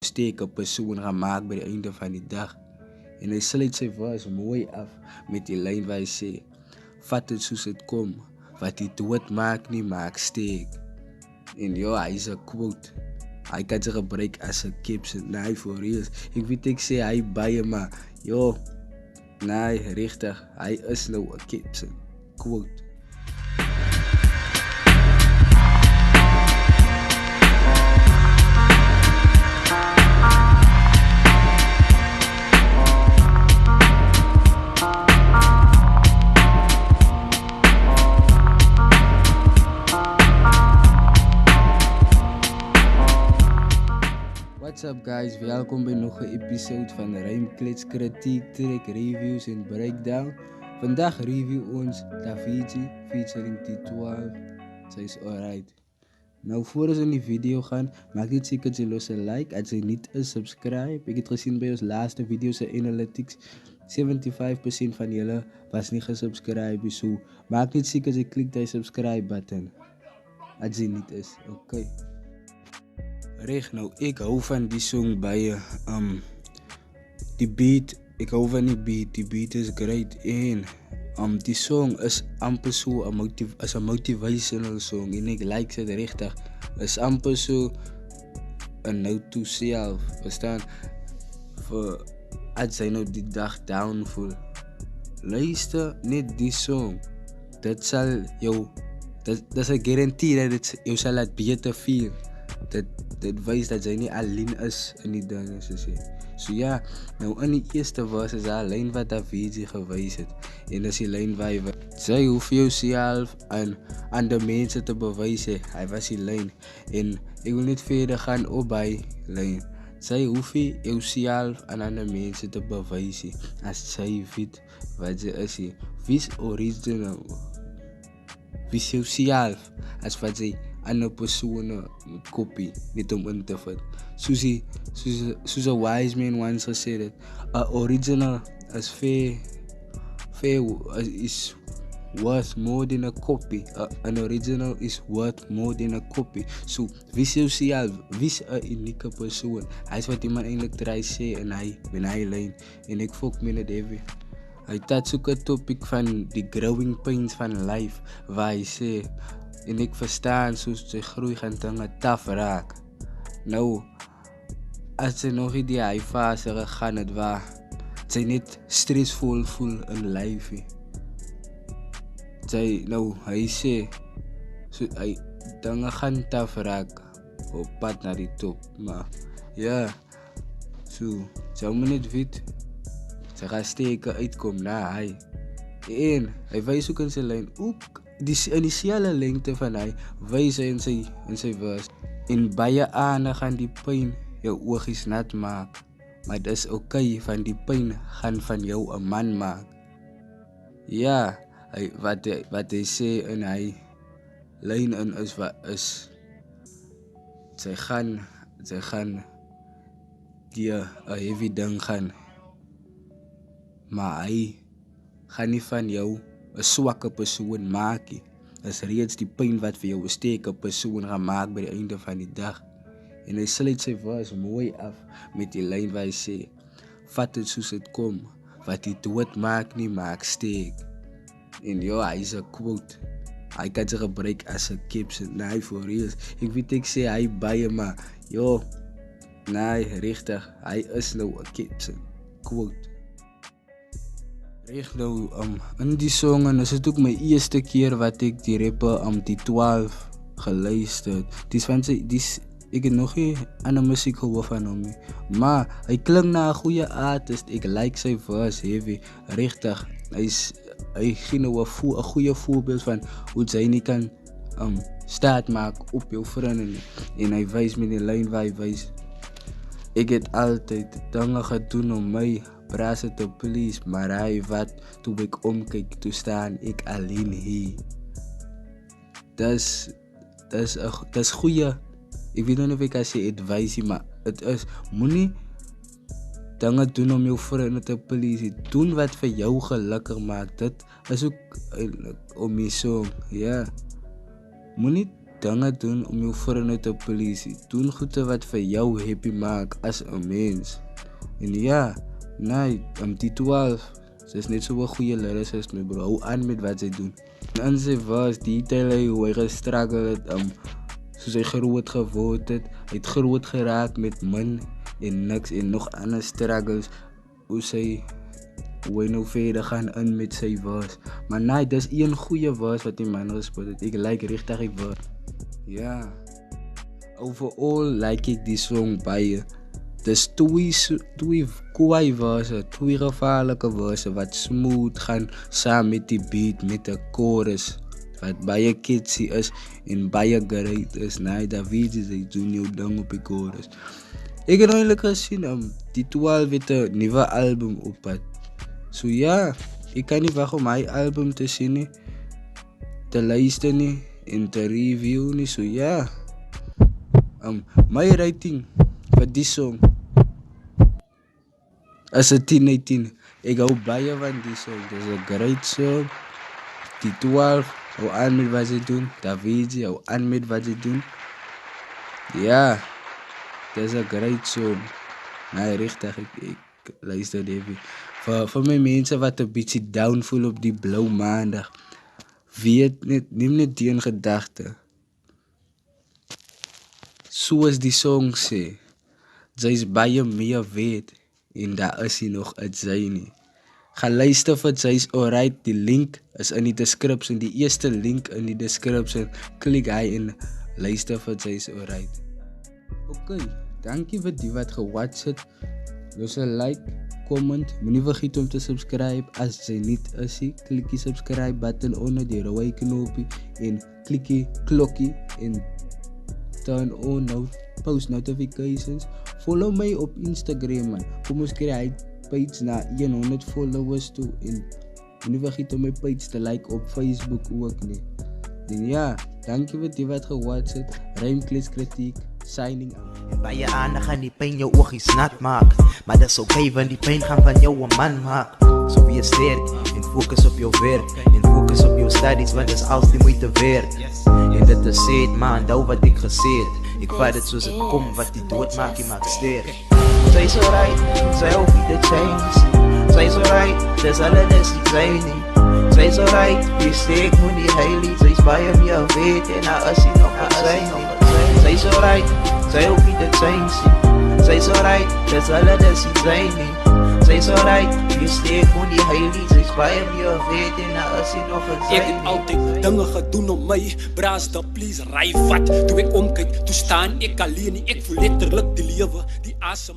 sterke persoon gaan maak by die einde van die dag. En hy sluit sy vers mooi af met die lyn waar hy sê, vat dit soos dit kom, wat die dood maak nie maak sterk. En ja, hy is 'n quote. Hy kan sy gebruik as 'n caption. Nee, for real. Ek weet ek sê hy baie, maar ja, nee, regtig, hy is nou 'n caption. Quote. What's up guys, welkom by nog 'n episode van Rymklets Kritiek, Trek, Reviews en Breakdown. Vandag review ons Davichi featuring T12. Sy is alright. Nou voor ons in die video gaan, maak net seker jy los 'n like, as jy nie is subscribe. Ek het gesien by ons laaste video se analytics 75% van julle was nie gesubscribe, so maak net seker jy klik die subscribe button as jy nie is. Okay. Reg, nou ek hou van die song baie, die beat, ek hou van die beat is great en die song is amper so 'n motivational song en ek like dit regtig, is amper so 'n note to self, verstaan, vir as jy nou die dag down voel, luister net die song, dit sal jou, dit is 'n garantie dat dit jou sal laat beter feel. Dit wys dat jy nie alleen is in die dinge soos jy. So ja, nou in die eerste vers is daar 'n lyn wat Davichi gewys het. En dis die lyn waar hy sê hoef jouself aan ander mense te bewys. Hy was die lyn. En ek wil net verder gaan op by lyn. Sy hoef jouself aan ander mense te bewys as jy weet wat jy is. Wie's original? Wie's jouself as wat jy ander persone kopie, net om in te vat. Soos 'n wise man once said it, a original is fair is worth more than a copy. An original is worth more than a copy. So, wie's jouself? Wie's 'n unieke persoon? Hy's wat iemand eintlik try sê en hy lyn. En ek fok met dit heavy. Hy touch ook 'n topic van die growing pains van life, waar hy sê, en ek verstaan soos jy groei gaan dinge taaf raak. Nou, as jy nog nie die high fase gegaan het waar jy net stressvol voel in life. Hy sê, so, hy dinge gaan taaf raak op pad na die top. Maar ja, so, jy moet net weet, sy gaan steke uitkom na hy. En hy wys ook in sy lyn, ook in dieselfde lengte van hy, wys hy in sy vers. En baie aandag gaan die pyn jou oogies nat maak, maar dit is okay, van die pyn gaan van jou 'n man maak. Ja, wat hy sê in hy lyn in is sy gaan die 'n heavy ding gaan, maar hy gaan nie van jou 'n swakke persoon maak nie. Is reeds die pyn wat vir jou 'n sterke persoon gaan maak by die einde van die dag. En hy sluit sy vers mooi af met die lyn waar hy sê, vat dit soos dit kom, wat die dood maak nie maak sterk. En ja, hy is 'n quote. Hy kan sy gebruik as 'n caption. Nee, for real. Ek weet ek sê hy baie, maar ja, nee, regtig, hy is nou 'n caption. Quote. Reg nou, in die song, en is dit ook my eerste keer wat ek die rapper T12 geluister het. Ek het nog nie ander musiek gehoor van hom nie, maar hy klink na 'n goeie artist. Ek like sy verse heavy, regtig. Hy gee nou 'n goeie voorbeeld van hoe jy nie kan staat maak op jou vriende nie. En hy wys met die lyn waar hy wys, ek het altyd dinge gedoen om my brase te please, maar hy wat, toe ek omkyk, toe staan ek alleen hier. Dis goeie, ek weet nie of ek kan sê advice, maar het is, moenie dinge doen om jou vriende te please, doen wat vir jou gelukkig maak. Dit is ook om die song, ja. Moenie dinge doen om jou vriende te please. Doen goede wat vir jou happy maak as 'n mens. En ja, nee, die 12, sy is net so 'n goeie lyricist my bro. Hou aan met wat sy doen. En in sy verse detail hy hoe hy gestruggle het, soos hy groot geword het. Hy het groot geraak met min en niks en nog ander struggles. Hoe hy nou verder gaan in met sy verse. Maar nee, dis een goeie verse wat die man gespot het. Ek like regtig die verse. Ja. Overall like ek die song baie. Dis twee kwaai verse, twee gevaarlike verse wat smooth gaan saam met die beat met 'n chorus wat baie catchy is en baie great is. Nee, Davichi sy doen jou ding op die chorus. Ek het eintlik gesien die 12 het 'n nuwe album op pad. So ja, ek kan nie wag om my album te sien nie, te luister nie en te review nie. So ja, my rating vir die song is 'n 10/10. Ek hou baie van die song. Dis 'n great song. Die 12 hou aan met wat sy doen. Davichi hou aan met wat sy doen. Ja, dis 'n great song. Nee, regtig, ek luister dit. Vir my mense wat 'n bietjie down voel op die blou maandag, neem net die in gedagte. Soos die song sê, sy is baie meer weet en daar is nie nog 'n sy nie. Gaan luister vir Sy's Alright. Die link is in die description. Die eerste link in die description. Klik hy en luister vir Sy's Alright. Okay, dankie vir die wat gewatch het. Los 'n like, comment, moenie vergeet om te subscribe as jy nie is nie. Klik die subscribe button onder die rooi knoppie en klik die klokkie en turn on post notifications. Follow my op Instagram man. Kom ons kry hy page na 100 followers toe en moenie vergeet om my page te like op Facebook ook nie. En ja, dankie vir die wat gewatch het. Rymklets Kritiek signing out. En baie aandag aan die pyn jou oogies nat maak, maar dis okay want die pyn gaan van jou 'n man maak. So wees sterk en fokus op jou werk en fokus op jou studies want dis als die moeite werd. En dit is said man, onthou wat ek gesê het. Ek vat dit soos dit kom, wat die dood maak, jy maak sterk. Sy's alright, sy hoef nie te change. Sy's alright, dis hulle dis die training. Sy's alright, die steek moet nie heilig. Sy's baie meer weet en daar is nie nog 'n sy nie. Sy's alright, sy hoef nie te change. Sy's alright, dis hulle dis die training. Sy's alright, die steek moet nie heilig. Sy's baie meer weet en daar is nie nog 'n sy nie. Ek het altyd dinge gedoen om my braas te please. Ry vat, toe ek omkyk, toe staan ek alleen. Ek voel letterlik die lewe, die asem.